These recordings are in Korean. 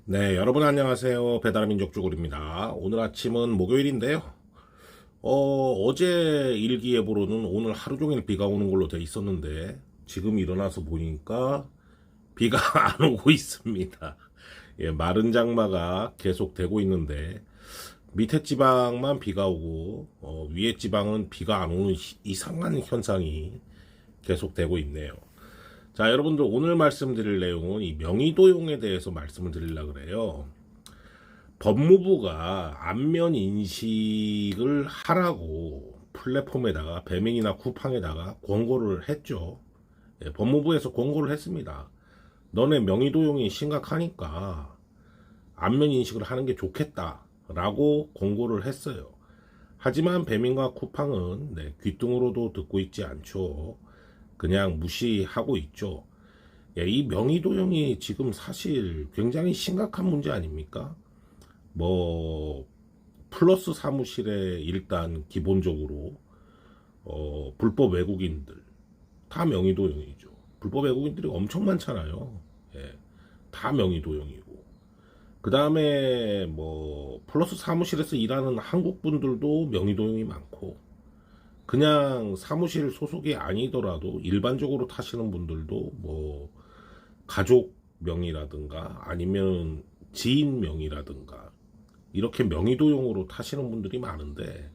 네, 여러분 안녕하세요. 배달의 민족 쭈구리입니다. 오늘 아침은 목요일인데요. 어제 일기예보로는 오늘 하루 종일 비가 오는 걸로 돼 있었는데 지금 일어나서 보니까 비가 안 오고 있습니다. 예, 마른 장마가 계속 되고 있는데 밑에 지방만 비가 오고 위에 지방은 비가 안 오는 이상한 현상이 계속 되고 있네요. 자, 여러분들 오늘 말씀드릴 내용은 이 명의도용에 대해서 말씀을 드리려고 그래요. 법무부가 안면 인식을 하라고 플랫폼에다가 배민이나 쿠팡에다가 권고를 했죠. 예, 법무부에서 권고를 했습니다. 너네 명의도용이 심각하니까 안면 인식을 하는 게 좋겠다라고 권고를 했어요. 하지만 배민과 쿠팡은 귀뚱으로도 듣고 있지 않죠. 그냥 무시하고 있죠. 예, 이 명의도용이 지금 사실 굉장히 심각한 문제 아닙니까? 뭐 플러스 사무실에 일단 기본적으로 불법 외국인들 다 명의도용이죠. 불법 외국인들이 엄청 많잖아요. 예, 다 명의도용이고 그 다음에 뭐 플러스 사무실에서 일하는 한국 분들도 명의도용이 많고 그냥 사무실 소속이 아니더라도 일반적으로 타시는 분들도 뭐 가족 명의라든가 아니면 지인 명의라든가 이렇게 명의도용으로 타시는 분들이 많은데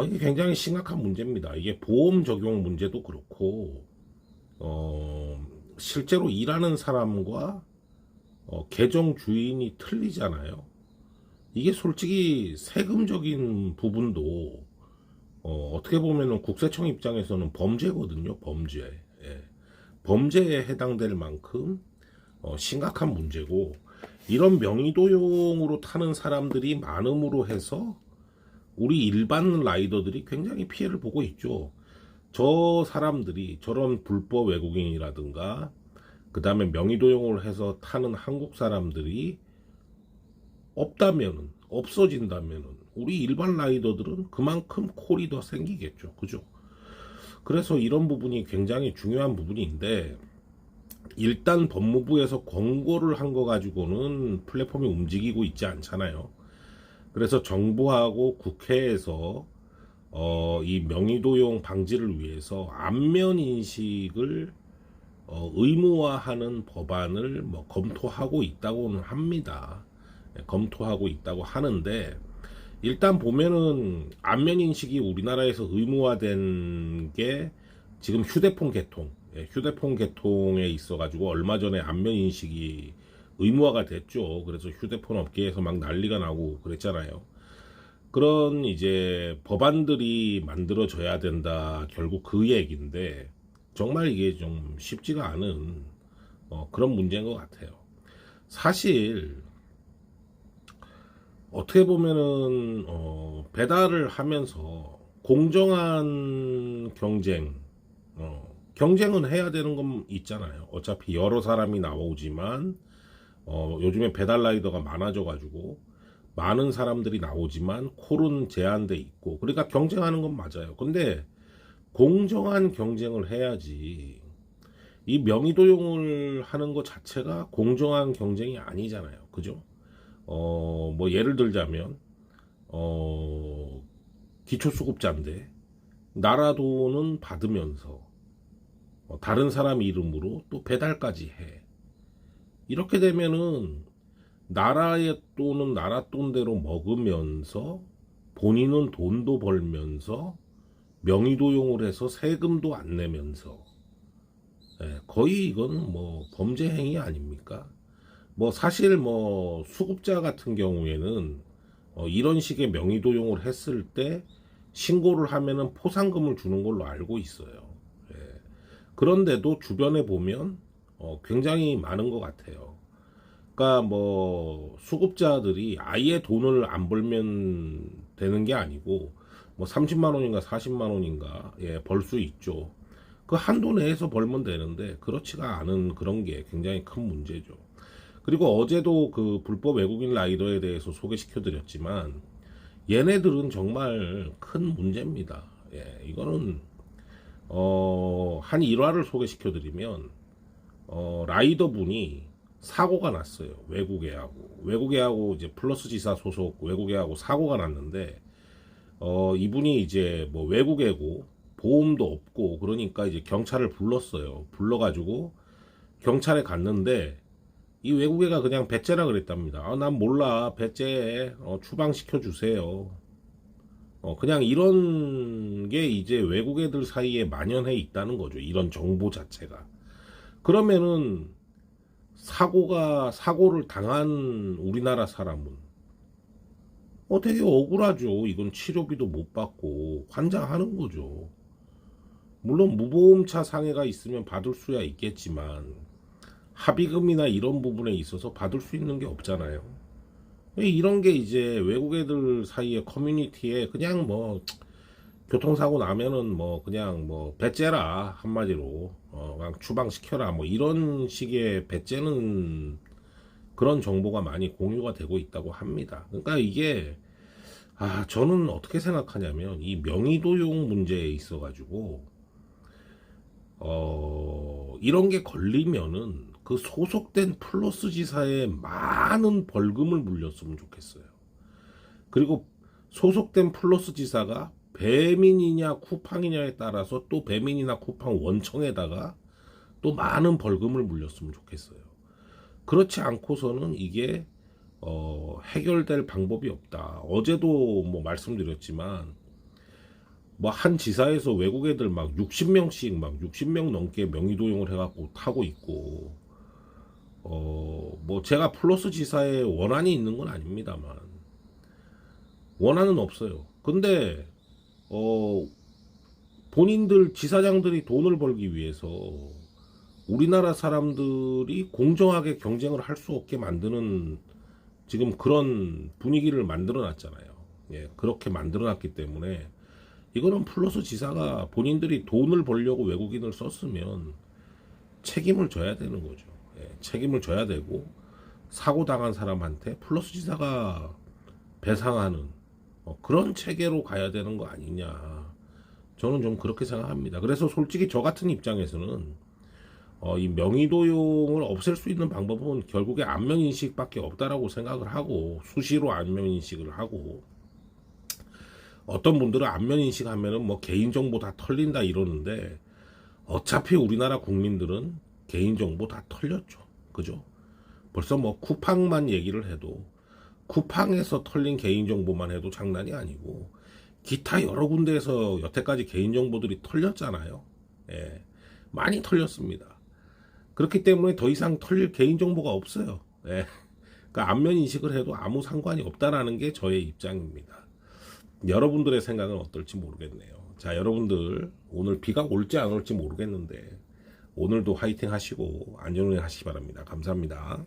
이게 굉장히 심각한 문제입니다. 이게 보험 적용 문제도 그렇고 실제로 일하는 사람과 계정 주인이 틀리잖아요. 이게 솔직히 세금적인 부분도 어떻게 보면은 국세청 입장에서는 범죄거든요. 범죄. 예. 범죄에 해당될 만큼 심각한 문제고 이런 명의도용으로 타는 사람들이 많음으로 해서 우리 일반 라이더들이 굉장히 피해를 보고 있죠. 저 사람들이 저런 불법 외국인이라든가 그 다음에 명의도용을 해서 타는 한국 사람들이 없어진다면은 우리 일반 라이더들은 그만큼 콜이 더 생기겠죠. 그죠? 그래서 이런 부분이 굉장히 중요한 부분인데 일단 법무부에서 권고를 한 거 가지고는 플랫폼이 움직이고 있지 않잖아요. 그래서 정부하고 국회에서 이 명의도용 방지를 위해서 안면 인식을 의무화하는 법안을 뭐 검토하고 있다고는 합니다. 검토하고 있다고 하는데 일단 보면은 안면 인식이 우리나라에서 의무화된 게 지금 휴대폰 개통, 휴대폰 개통에 있어가지고 얼마 전에 안면 인식이 의무화가 됐죠. 그래서 휴대폰 업계에서 막 난리가 나고 그랬잖아요. 그런 이제 법안들이 만들어져야 된다. 결국 그 얘기인데 정말 이게 좀 쉽지가 않은 그런 문제인 것 같아요. 사실 어떻게 보면은 배달을 하면서 공정한 경쟁은 해야 되는 건 있잖아요. 어차피 여러 사람이 나오지만 요즘에 배달 라이더가 많아져 가지고 많은 사람들이 나오지만 콜은 제한돼 있고 그러니까 경쟁하는 건 맞아요. 근데 공정한 경쟁을 해야지 이 명의도용을 하는 것 자체가 공정한 경쟁이 아니잖아요. 그죠? 뭐 예를 들자면 기초수급자인데 나라 돈은 받으면서 다른 사람 이름으로 또 배달까지 해. 이렇게 되면은 나라의 돈은 나라 돈대로 먹으면서 본인은 돈도 벌면서 명의도용을 해서 세금도 안 내면서 거의 이건 뭐 범죄 행위 아닙니까? 뭐 사실 뭐 수급자 같은 경우에는 이런 식의 명의도용을 했을 때 신고를 하면은 포상금을 주는 걸로 알고 있어요. 예. 그런데도 주변에 보면 굉장히 많은 것 같아요. 그러니까 뭐 수급자들이 아예 돈을 안 벌면 되는 게 아니고 뭐 30만 원인가 40만 원인가 벌 수 있죠. 그 한도 내에서 벌면 되는데 그렇지가 않은 그런 게 굉장히 큰 문제죠. 그리고 어제도 그 불법 외국인 라이더에 대해서 소개시켜 드렸지만 얘네들은 정말 큰 문제입니다. 예, 이거는 한 일화를 소개시켜 드리면 라이더 분이 사고가 났어요. 외국애하고 이제 플러스 지사 소속 외국애하고 사고가 났는데 이분이 이제 뭐 외국애고 보험도 없고 그러니까 이제 경찰을 불렀어요. 불러가지고 경찰에 갔는데 이 외국애가 그냥 배째라 그랬답니다. 난 몰라, 배째, 추방시켜 주세요. 그냥 이런 게 이제 외국 애들 사이에 만연해 있다는 거죠. 이런 정보 자체가. 그러면은 사고를 당한 우리나라 사람은 되게 억울하죠. 이건 치료비도 못 받고 환장하는 거죠. 물론 무보험차 상해가 있으면 받을 수야 있겠지만 합의금이나 이런 부분에 있어서 받을 수 있는 게 없잖아요. 이런 게 이제 외국 애들 사이에 커뮤니티에 그냥 뭐 교통사고 나면은 뭐 그냥 뭐 배째라 한마디로 그냥 추방시켜라 뭐 이런 식의 배째는 그런 정보가 많이 공유가 되고 있다고 합니다. 그러니까 이게 저는 어떻게 생각하냐면 이 명의도용 문제에 있어 가지고 이런 게 걸리면은 그 소속된 플러스 지사에 많은 벌금을 물렸으면 좋겠어요. 그리고 소속된 플러스 지사가 배민이냐 쿠팡이냐에 따라서 또 배민이나 쿠팡 원청에다가 또 많은 벌금을 물렸으면 좋겠어요. 그렇지 않고서는 이게 해결될 방법이 없다. 어제도 뭐 말씀드렸지만 뭐 한 지사에서 외국 애들 막 60명씩 막 60명 넘게 명의도용을 해갖고 타고 있고 뭐 제가 플러스 지사에 원한이 있는 건 아닙니다만 원한은 없어요. 근데 본인들 지사장들이 돈을 벌기 위해서 우리나라 사람들이 공정하게 경쟁을 할 수 없게 만드는 지금 그런 분위기를 만들어 놨잖아요. 예, 그렇게 만들어 놨기 때문에 이거는 플러스 지사가 본인들이 돈을 벌려고 외국인을 썼으면 책임을 져야 되는 거죠. 예, 책임을 져야 되고 사고 당한 사람한테 플러스 지사가 배상하는 그런 체계로 가야 되는 거 아니냐. 저는 좀 그렇게 생각합니다. 그래서 솔직히 저 같은 입장에서는 이 명의도용을 없앨 수 있는 방법은 결국에 안면인식밖에 없다라고 생각을 하고 수시로 안면인식을 하고 어떤 분들은 안면인식 하면은 뭐 개인정보 다 털린다 이러는데 어차피 우리나라 국민들은 개인정보 다 털렸죠. 그죠? 벌써 뭐 쿠팡만 얘기를 해도 쿠팡에서 털린 개인정보만 해도 장난이 아니고 기타 여러 군데에서 여태까지 개인정보들이 털렸잖아요. 예, 많이 털렸습니다. 그렇기 때문에 더 이상 털릴 개인정보가 없어요. 예. 그러니까 안면인식을 해도 아무 상관이 없다라는 게 저의 입장입니다. 여러분들의 생각은 어떨지 모르겠네요. 자, 여러분들 오늘 비가 올지 안 올지 모르겠는데 오늘도 화이팅 하시고 안전운행 하시기 바랍니다. 감사합니다.